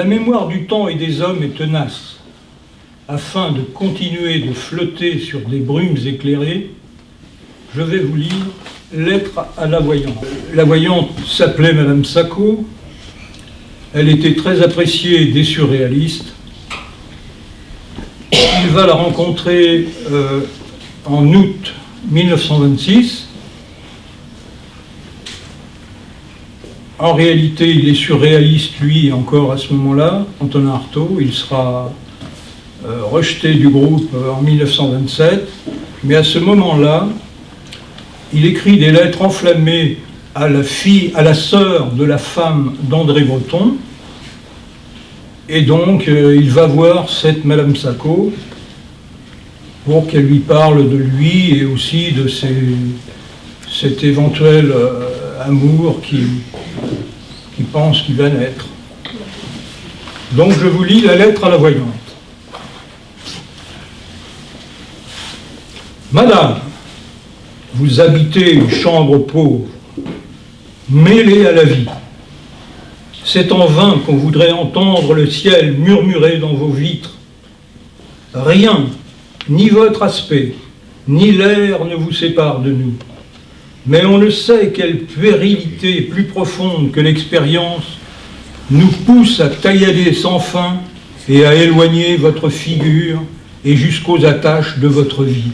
La mémoire du temps et des hommes est tenace. Afin de continuer de flotter sur des brumes éclairées, je vais vous lire Lettre à la voyante. La voyante s'appelait Madame Sacco. Elle était très appréciée des surréalistes. Il va la rencontrer en août 1926. En réalité, il est surréaliste, lui, encore à ce moment-là, Antonin Artaud. Il sera rejeté du groupe en 1927. Mais à ce moment-là, il écrit des lettres enflammées à la sœur de la femme d'André Breton. Et donc, il va voir cette Madame Sacco pour qu'elle lui parle de lui et aussi de cet éventuel amour qui pense qu'il va naître. Donc, je vous lis la lettre à la voyante. Madame, vous habitez une chambre pauvre, mêlée à la vie. C'est en vain qu'on voudrait entendre le ciel murmurer dans vos vitres. Rien, ni votre aspect, ni l'air ne vous sépare de nous. Mais on ne sait quelle puérilité plus profonde que l'expérience nous pousse à taillader sans fin et à éloigner votre figure et jusqu'aux attaches de votre vie.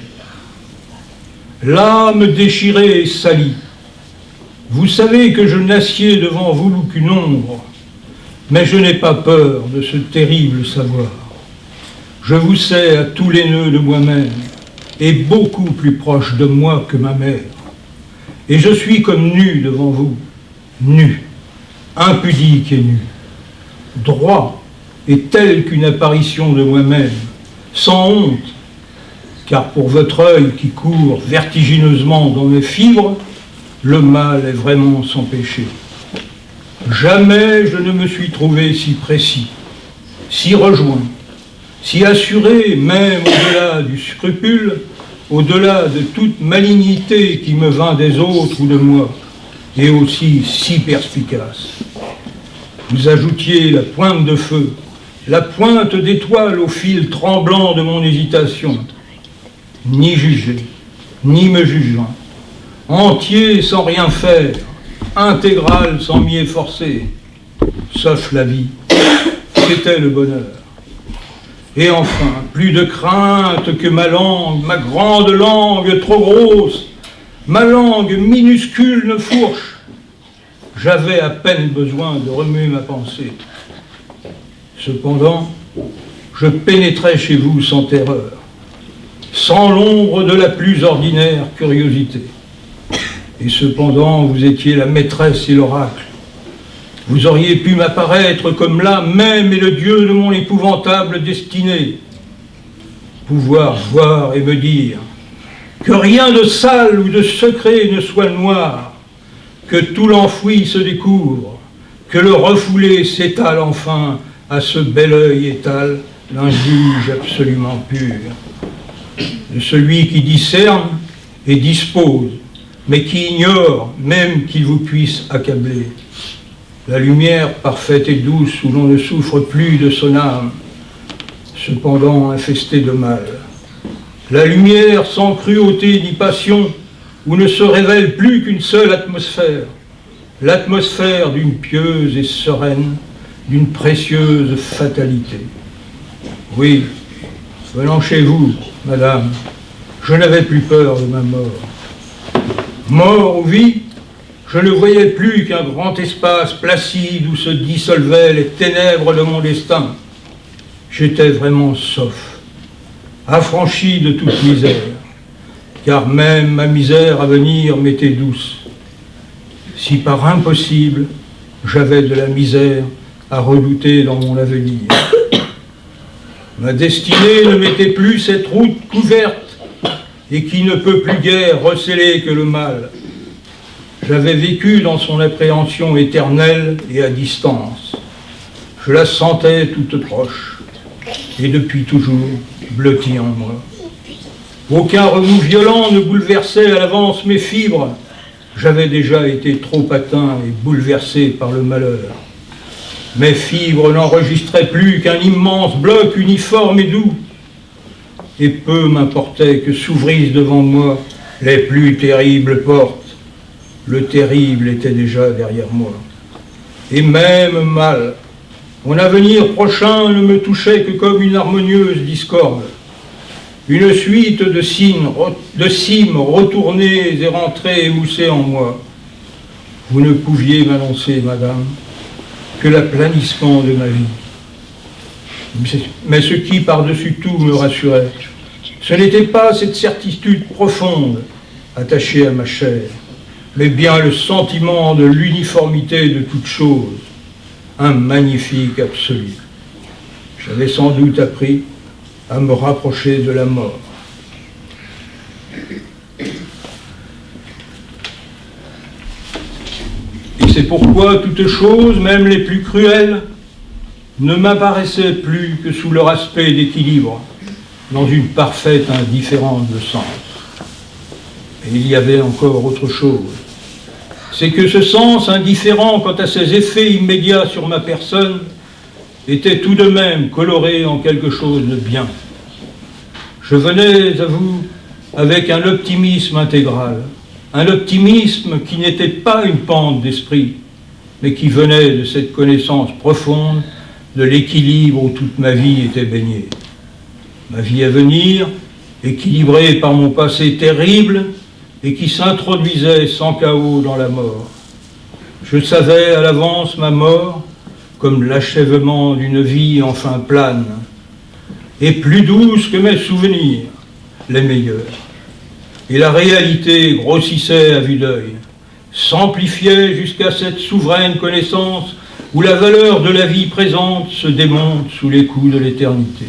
L'âme déchirée et salie. Vous savez que je n'assieds devant vous qu'une ombre, mais je n'ai pas peur de ce terrible savoir. Je vous sais à tous les nœuds de moi-même, et beaucoup plus proche de moi que ma mère. Et je suis comme nu devant vous, nu, impudique et nu, droit et tel qu'une apparition de moi-même, sans honte, car pour votre œil qui court vertigineusement dans mes fibres, le mal est vraiment sans péché. Jamais je ne me suis trouvé si précis, si rejoint, si assuré, même au-delà du scrupule, au-delà de toute malignité qui me vint des autres ou de moi, et aussi si perspicace. Vous ajoutiez la pointe de feu, la pointe d'étoile au fil tremblant de mon hésitation. Ni juger, ni me jugeant, entier sans rien faire, intégral sans m'y efforcer, sauf la vie, c'était le bonheur. Et enfin, plus de crainte que ma langue, ma grande langue trop grosse, ma langue minuscule ne fourche. J'avais à peine besoin de remuer ma pensée. Cependant, je pénétrais chez vous sans terreur, sans l'ombre de la plus ordinaire curiosité. Et cependant, vous étiez la maîtresse et l'oracle. Vous auriez pu m'apparaître comme l'âme même et le Dieu de mon épouvantable destinée. Pouvoir voir et me dire que rien de sale ou de secret ne soit noir, que tout l'enfoui se découvre, que le refoulé s'étale enfin à ce bel œil étale d'un juge absolument pur, de celui qui discerne et dispose, mais qui ignore même qu'il vous puisse accabler. La lumière parfaite et douce où l'on ne souffre plus de son âme, cependant infestée de mal. La lumière sans cruauté ni passion, où ne se révèle plus qu'une seule atmosphère, l'atmosphère d'une pieuse et sereine, d'une précieuse fatalité. Oui, venant chez vous, madame, je n'avais plus peur de ma mort. Mort ou vie, je ne voyais plus qu'un grand espace placide où se dissolvaient les ténèbres de mon destin. J'étais vraiment sauf, affranchi de toute misère, car même ma misère à venir m'était douce. Si par impossible, j'avais de la misère à redouter dans mon avenir. Ma destinée ne m'était plus cette route couverte et qui ne peut plus guère recéler que le mal. J'avais vécu dans son appréhension éternelle et à distance. Je la sentais toute proche, et depuis toujours blottie en moi. Aucun remous violent ne bouleversait à l'avance mes fibres. J'avais déjà été trop atteint et bouleversé par le malheur. Mes fibres n'enregistraient plus qu'un immense bloc uniforme et doux. Et peu m'importait que s'ouvrissent devant moi les plus terribles portes. Le terrible était déjà derrière moi. Et même mal, mon avenir prochain ne me touchait que comme une harmonieuse discorde. Une suite de cimes retournées et rentrées émoussées en moi. Vous ne pouviez m'annoncer, madame, que l'aplanissement de ma vie. Mais ce qui, par-dessus tout, me rassurait, ce n'était pas cette certitude profonde attachée à ma chair, mais bien le sentiment de l'uniformité de toute chose, un magnifique absolu. J'avais sans doute appris à me rapprocher de la mort. Et c'est pourquoi toutes choses, même les plus cruelles, ne m'apparaissaient plus que sous leur aspect d'équilibre, dans une parfaite indifférence de sens. Et il y avait encore autre chose. C'est que ce sens indifférent quant à ses effets immédiats sur ma personne était tout de même coloré en quelque chose de bien. Je venais à vous avec un optimisme intégral, un optimisme qui n'était pas une pente d'esprit, mais qui venait de cette connaissance profonde de l'équilibre où toute ma vie était baignée. Ma vie à venir, équilibrée par mon passé terrible et qui s'introduisait sans chaos dans la mort. Je savais à l'avance ma mort comme l'achèvement d'une vie enfin plane, et plus douce que mes souvenirs, les meilleurs. Et la réalité grossissait à vue d'œil, s'amplifiait jusqu'à cette souveraine connaissance où la valeur de la vie présente se démonte sous les coups de l'éternité.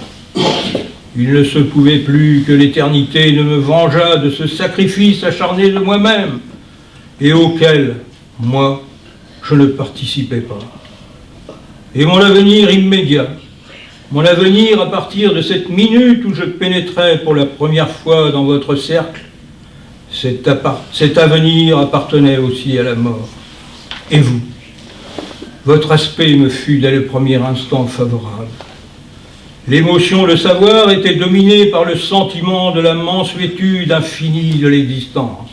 Il ne se pouvait plus que l'éternité ne me vengeât de ce sacrifice acharné de moi-même, et auquel, moi, je ne participais pas. Et mon avenir immédiat, mon avenir à partir de cette minute où je pénétrais pour la première fois dans votre cercle, cet avenir appartenait aussi à la mort. Et vous, votre aspect me fut dès le premier instant favorable. L'émotion de savoir était dominée par le sentiment de la mansuétude infinie de l'existence.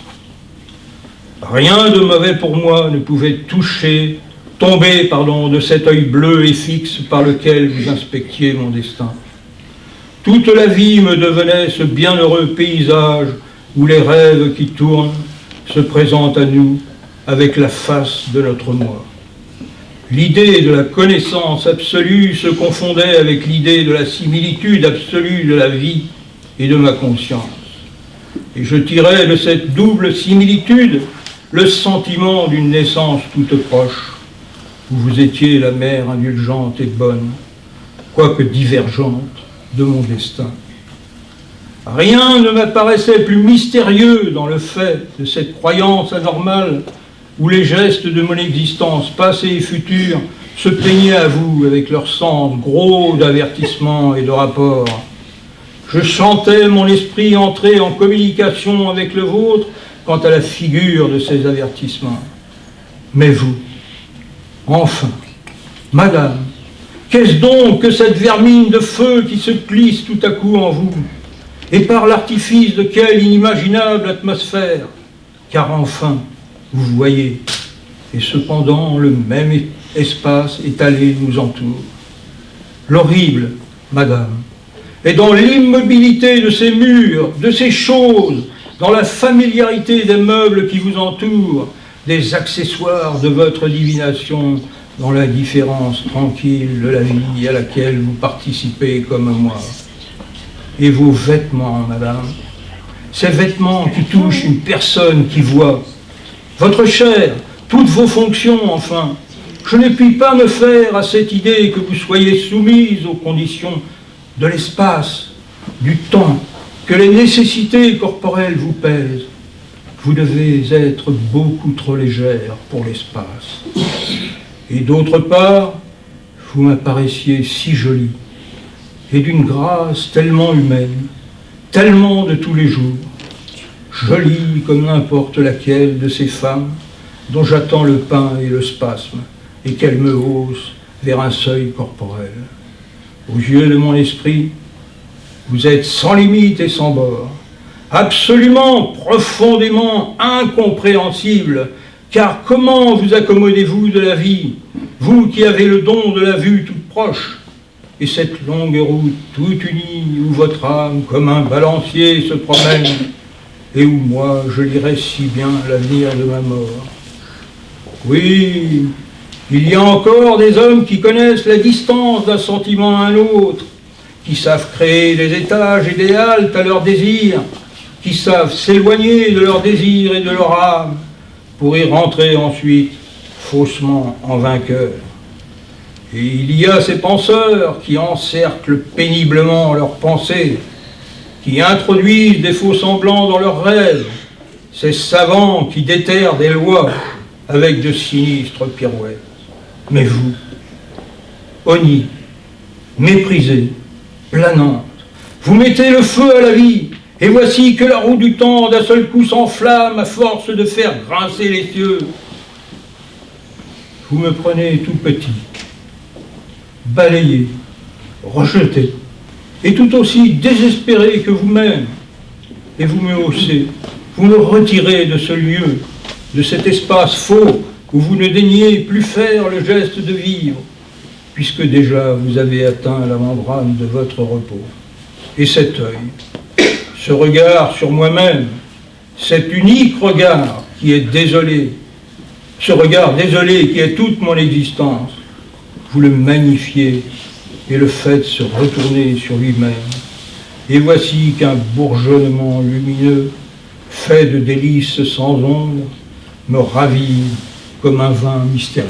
Rien de mauvais pour moi ne pouvait tomber de cet œil bleu et fixe par lequel vous inspectiez mon destin. Toute la vie me devenait ce bienheureux paysage où les rêves qui tournent se présentent à nous avec la face de notre moi. L'idée de la connaissance absolue se confondait avec l'idée de la similitude absolue de la vie et de ma conscience. Et je tirais de cette double similitude le sentiment d'une naissance toute proche, où vous étiez la mère indulgente et bonne, quoique divergente, de mon destin. Rien ne m'apparaissait plus mystérieux dans le fait de cette croyance anormale où les gestes de mon existence passée et future se peignaient à vous avec leur sens gros d'avertissement et de rapport. Je sentais mon esprit entrer en communication avec le vôtre quant à la figure de ces avertissements. Mais vous, enfin, madame, qu'est-ce donc que cette vermine de feu qui se glisse tout à coup en vous, et par l'artifice de quelle inimaginable atmosphère, car enfin, vous voyez, et cependant le même espace étalé nous entoure. L'horrible, madame, est dans l'immobilité de ces murs, de ces choses, dans la familiarité des meubles qui vous entourent, des accessoires de votre divination, dans la différence tranquille de la vie à laquelle vous participez comme moi. Et vos vêtements, madame, ces vêtements qui touchent une personne qui voit, votre chair, toutes vos fonctions, enfin, je ne puis pas me faire à cette idée que vous soyez soumise aux conditions de l'espace, du temps, que les nécessités corporelles vous pèsent. Vous devez être beaucoup trop légère pour l'espace. Et d'autre part, vous m'apparaissiez si jolie, et d'une grâce tellement humaine, tellement de tous les jours, jolie comme n'importe laquelle de ces femmes dont j'attends le pain et le spasme, et qu'elles me haussent vers un seuil corporel. Aux yeux de mon esprit, vous êtes sans limite et sans bord, absolument, profondément incompréhensible, car comment vous accommodez-vous de la vie, vous qui avez le don de la vue toute proche, et cette longue route toute unie où votre âme, comme un balancier, se promène, et où moi, je lirai si bien l'avenir de ma mort. Oui, il y a encore des hommes qui connaissent la distance d'un sentiment à un autre, qui savent créer des étages et des haltes à leurs désirs, qui savent s'éloigner de leurs désirs et de leur âme, pour y rentrer ensuite faussement en vainqueur. Et il y a ces penseurs qui encerclent péniblement leurs pensées, qui introduisent des faux semblants dans leurs rêves, ces savants qui déterrent des lois avec de sinistres pirouettes. Mais vous, honnie, méprisée, planante, vous mettez le feu à la vie, et voici que la roue du temps d'un seul coup s'enflamme à force de faire grincer les cieux. Vous me prenez tout petit, balayé, rejeté, et tout aussi désespéré que vous-même, et vous me haussez, vous me retirez de ce lieu, de cet espace faux où vous ne daignez plus faire le geste de vivre, puisque déjà vous avez atteint la membrane de votre repos. Et cet œil, ce regard sur moi-même, cet unique regard qui est désolé, ce regard désolé qui est toute mon existence, vous le magnifiez et le faites se retourner sur lui-même. Et voici qu'un bourgeonnement lumineux, fait de délices sans ombre, me ravive comme un vin mystérieux.